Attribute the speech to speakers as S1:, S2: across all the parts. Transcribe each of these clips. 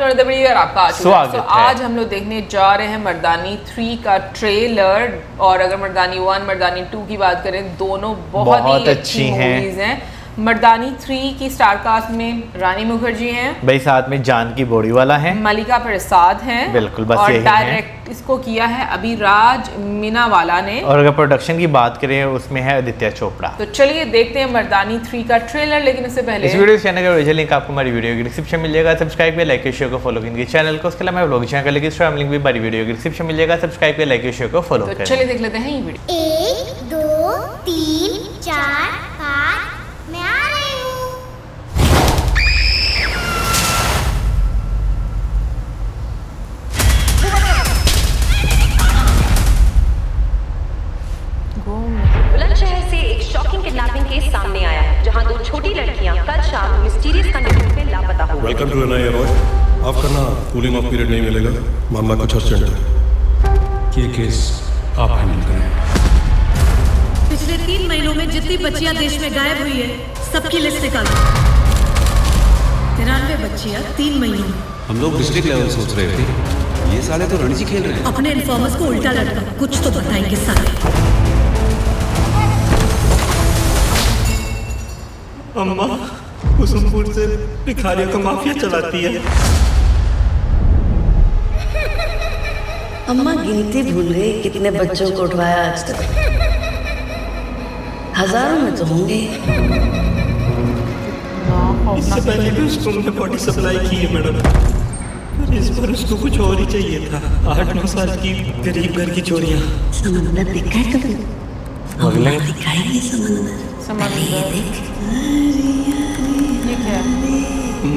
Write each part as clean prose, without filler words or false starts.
S1: और आपका आज हम लोग देखने जा रहे हैं मर्दानी 3 का ट्रेलर। और अगर मर्दानी 1 मर्दानी 2 की बात करें, दोनों बहुत ही अच्छी मूवीज हैं। मर्दानी 3 की स्टार कास्ट में रानी मुखर्जी हैं
S2: भाई, साथ में जानकी बोरीवाला हैं,
S1: मलिका प्रसाद हैं,
S2: बिल्कुल बस
S1: और
S2: यही
S1: डायरेक्ट इसको किया है अभिराज मीनावाला ने।
S2: और अगर प्रोडक्शन की बात करें उसमें है आदित्य चोपड़ा।
S1: तो चलिए देखते हैं मर्दानी 3 का ट्रेलर। लेकिन इससे पहले
S2: इस वीडियो चैनल का ओरिजिनल लिंक आपको हमारी वीडियो की डिस्क्रिप्शन मिल जाएगा। सब्सक्राइब पे लाइक शेयर को फॉलो करेंगे चैनल को। उसके अलावा व्लॉग चैनल का लिंक भी हमारी वीडियो की डिस्क्रिप्शन मिल जाएगा। सब्सक्राइब पे लाइक शेयर को फॉलो करें।
S1: चलिए देख लेते हैं ये वीडियो।
S3: 1 2 3 4 5 मैं आ रही हूँ।
S4: बुलंदशहर से एक शॉकिंग किडनैपिंग केस सामने आया है, जहां 2 छोटी लड़कियां कल शाम मिस्टीरियस कंडीशन में लापता हो गई।
S5: Welcome to NIA Roy. आपका ना कूलिंग ऑफ पीरियड नहीं मिलेगा, मामला कुछ अर्जेंट है। ये केस आप हैंडल करें।
S6: पिछले 3 महीनों में जितनी बच्चियां देश में गायब हुई है, सबकी लिस्ट निकालो। 93 बच्चियां 3 महीनों में।
S7: हम लोग डिस्ट्रिक्ट लेवल सोच रहे थे, ये साले तो रणजी खेल रहे हैं।
S6: अपने इन्फॉर्मर्स को उल्टा लटका, कुछ तो बताएंगे साले।
S8: अम्मा कुसुमपुर से भिखारियों का माफिया चलाती है।
S9: अम्मा गिनती भूल गई कितने बच्चों को उठवाया आज तक। हजारों में तो होंगे।
S8: इससे पहले भी उसको हमने बॉडी सप्लाई की है मैडम, पर इस बार उसको कुछ और ही चाहिए था। 8-9 साल की गरीब घर की चोरियां।
S9: समंदर देखा है कभी? दिखाएंगे समंदर। ये देख।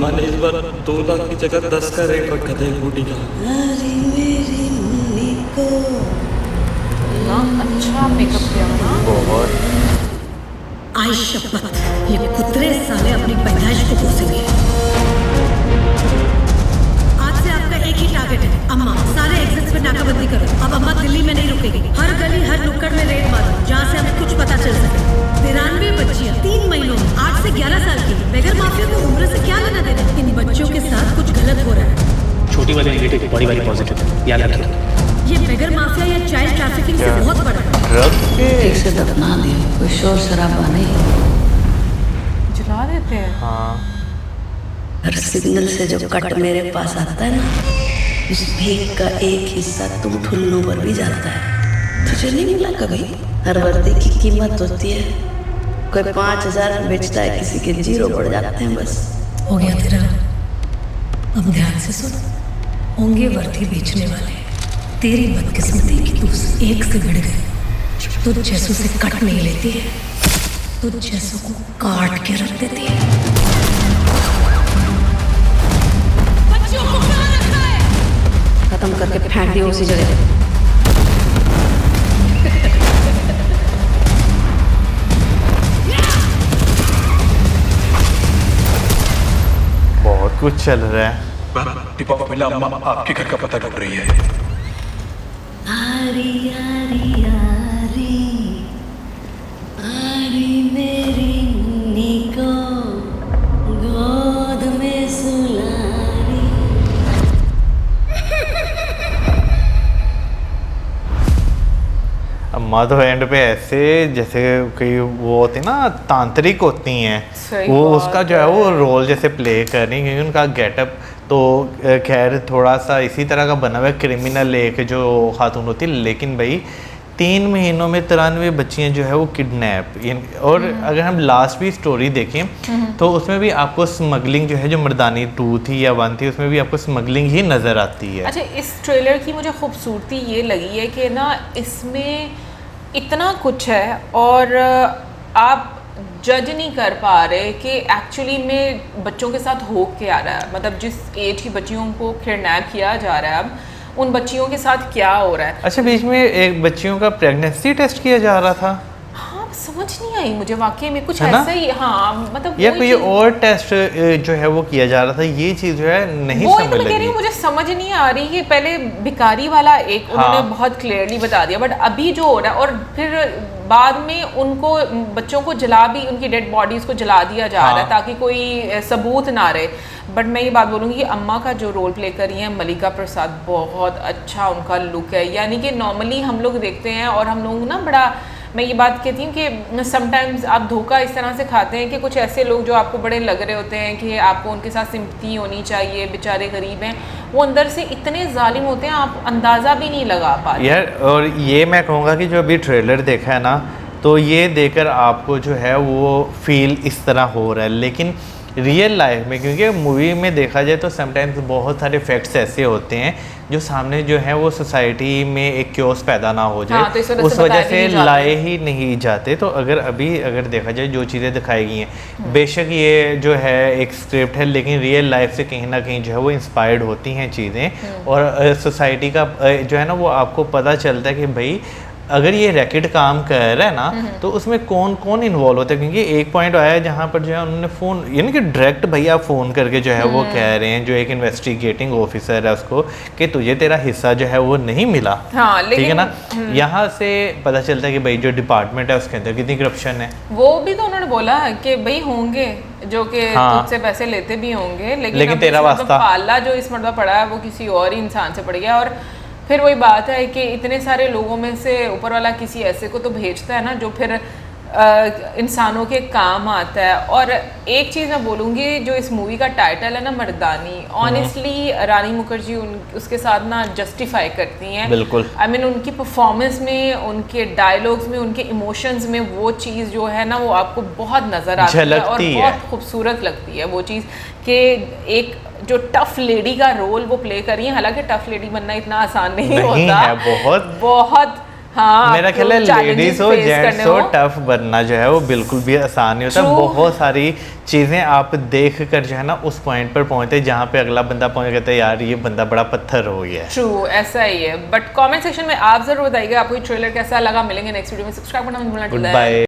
S8: मैंने इस बार 2 लाख की जगह 10 का रेट रखा था एक बूटी का।
S1: अच्छा मेकअप किया ना
S2: बहुत।
S6: आई शपथ, ये कुतरे साले अपनी पैदाइश को कोसेंगे। आज से आपका एक ही टारगेट है, अम्मा। सारे एग्जिट्स पे नाकाबंदी करो। अब अम्मा दिल्ली में नहीं रुकेगी। हर गली हर नुक्कड़ में रेड मारो, जहाँ से हमें कुछ पता चल सके। 93 बच्चियां 3 महीनों में, 8 से 11 साल की। बेगर माफिया को उम्र से क्या लेना देना? इन बच्चों के साथ कुछ गलत हो रहा है।
S10: छोटी वाली नेगेटिव, बड़ी वाली पॉजिटिव, याद रखिए।
S6: ये बेगर माफिया या चाइल्ड ट्रैफिकिंग से बहुत बड़ा है।
S9: ठीक से दफना दिया, कोई शोर शराबा नहीं।
S1: जला देते हैं।
S2: हाँ,
S9: हर सिग्नल से जो कट मेरे पास आता है ना, उस भीख का एक हिस्सा तुम ठुल्लू पर भी जाता है। तुझे नहीं मिला कभी? हर वर्दी की कीमत होती है। कोई 5000 में बेचता है, किसी के 0 पड़ जाते हैं। बस
S6: हो गया तेरा। अब ध्यान से सुन, होंगे वर्दी बेचने वाले। तेरी बदकिस्मती कि तू एक से भिड़ गई। तुझ जैसों से कट नहीं लेती है, तुझ जैसों को काट के रख देती है। बच्चों को कहाँ रखा है?
S9: खत्म करके फेंक दियो उसी जगह।
S2: बहुत कुछ चल रहा है।
S5: टिपा पहले अम्मा आपके घर का पता ढूंढ रही है।
S9: आरी आरी आरी आरी मेरी निको गोद में सुलारी।
S2: अम्मा तो एंड पे ऐसे जैसे कोई वो होती ना, तांत्रिक होती हैं, वो उसका जो है वो रोल जैसे प्ले कर रही, क्योंकि उनका गेटअप तो खैर थोड़ा सा इसी तरह का बना हुआ है, क्रिमिनल एक जो खातून होती है। लेकिन भाई 3 महीनों में 93 बच्चियां जो है वो किडनैप। और अगर हम लास्ट भी स्टोरी देखें तो उसमें भी आपको स्मगलिंग जो है, जो मर्दानी 2 थी या 1 थी, उसमें भी आपको स्मगलिंग ही नज़र आती है।
S1: अच्छा, इस ट्रेलर की मुझे खूबसूरती ये लगी है कि ना इसमें इतना कुछ है और आप जज नहीं कर पा रहे कि एक्चुअली में बच्चों के साथ हो क्या रहा है। मतलब जिस एज की बच्चियों को किडनैप किया जा रहा है, अब उन बच्चियों के साथ क्या हो रहा है।
S2: अच्छा, बीच में एक बच्चियों का प्रेगनेंसी टेस्ट किया जा रहा था।
S1: हाँ, समझ नहीं आई मुझे वाकई में कुछ ऐसा ही। हाँ, मतलब
S2: या कोई और टेस्ट जो है वो किया जा रहा था, ये चीज जो है नहीं समझ लगी। कह रही हूँ,
S1: मुझे समझ नहीं आ रही कि पहले भिखारी वाला एक उन्होंने बहुत क्लियरली बता दिया, बट अभी जो हो रहा है और फिर बाद में उनको बच्चों को जला भी, उनकी डेड बॉडीज को जला दिया जा रहा है ताकि कोई सबूत ना रहे। बट मैं ये बात बोलूँगी कि अम्मा का जो रोल प्ले करी है मलिका प्रसाद, बहुत अच्छा उनका लुक है। यानी कि नॉर्मली हम लोग देखते हैं और हम लोग ना बड़ा, मैं ये बात कहती हूँ कि समटाइम्स आप धोखा इस तरह से खाते हैं कि कुछ ऐसे लोग जो आपको बड़े लग रहे होते हैं कि आपको उनके साथ सिंपैथी होनी चाहिए, बेचारे गरीब हैं, वो अंदर से इतने जालिम होते हैं आप अंदाज़ा भी नहीं लगा पाते
S2: यार। और ये मैं कहूँगा कि जो अभी ट्रेलर देखा है ना, तो ये देखकर आपको जो है वो फील इस तरह हो रहा है, लेकिन रियल लाइफ में, क्योंकि मूवी में देखा जाए तो समटाइम्स बहुत सारे फैक्ट्स ऐसे होते हैं जो सामने जो है वो सोसाइटी में एक क्योस पैदा ना हो जाए,
S1: तो
S2: उस वजह से लाए ही नहीं जाते। तो अगर देखा जाए जो चीज़ें दिखाई गई हैं, बेशक ये जो है एक स्क्रिप्ट है, लेकिन रियल लाइफ से कहीं ना कहीं जो है वो इंस्पायर्ड होती हैं चीज़ें, और सोसाइटी का जो है ना वो आपको पता चलता है कि भाई अगर ये रैकेट काम कर रहा है ना तो उसमें कौन कौन इन्वॉल्व होता है। क्योंकि एक पॉइंट आया है जहाँ पर जो है उन्होंने फ़ोन, यानी कि डायरेक्ट भैया फ़ोन करके जो है वो कह रहे हैं, जो एक इन्वेस्टिगेटिंग ऑफिसर है उसको, कि तुझे तेरा हिस्सा जो है वो नहीं मिला।
S1: हाँ,
S2: ठीक है ना, यहाँ से पता चलता है कि भाई जो डिपार्टमेंट है उसके अंदर कितनी करप्शन है।
S1: वो भी तो उन्होंने बोला कि भाई होंगे जो कि तुझसे पैसे लेते भी होंगे, लेकिन
S2: तेरा वास्ता
S1: पाला जो इस मरतबा पड़ा है वो किसी और ही इंसान से पड़ गया। और फिर वही बात है कि इतने सारे लोगों में से ऊपर वाला किसी ऐसे को तो भेजता है ना जो फिर इंसानों के काम आता है। और एक चीज़ मैं बोलूँगी, जो इस मूवी का टाइटल है ना मर्दानी, ऑनेस्टली रानी मुखर्जी उसके साथ ना जस्टिफाई करती हैं।
S2: बिल्कुल,
S1: आई मीन उनकी परफॉर्मेंस में, उनके डायलॉग्स में, उनके इमोशंस में वो चीज़ जो है ना वो आपको बहुत नज़र आती है और बहुत खूबसूरत लगती है वो चीज़ कि एक जो टफ लेडी का रोल वो प्ले करी है। हालांकि टफ लेडी बनना इतना आसान नहीं होता
S2: है, बहुत
S1: हाँ,
S2: मेरा ख्याल है लेडीज हो जेंट्स हो टफ बनना जो है वो बिल्कुल भी आसान नहीं होता। बहुत सारी चीज़ें आप देख कर जो है ना उस पॉइंट पर पहुंचते जहाँ पे अगला बंदा पहुंच कहता है यार ये बंदा बड़ा पत्थर हो गया।
S1: ट्रू, ऐसा ही है। बट कमेंट सेक्शन में आप जरूर बताइएगा आपको ये ट्रेलर कैसा लगा। मिलेंगे नेक्स्ट वीडियो में, सब्सक्राइब करना मत भूलना।
S2: Good bye.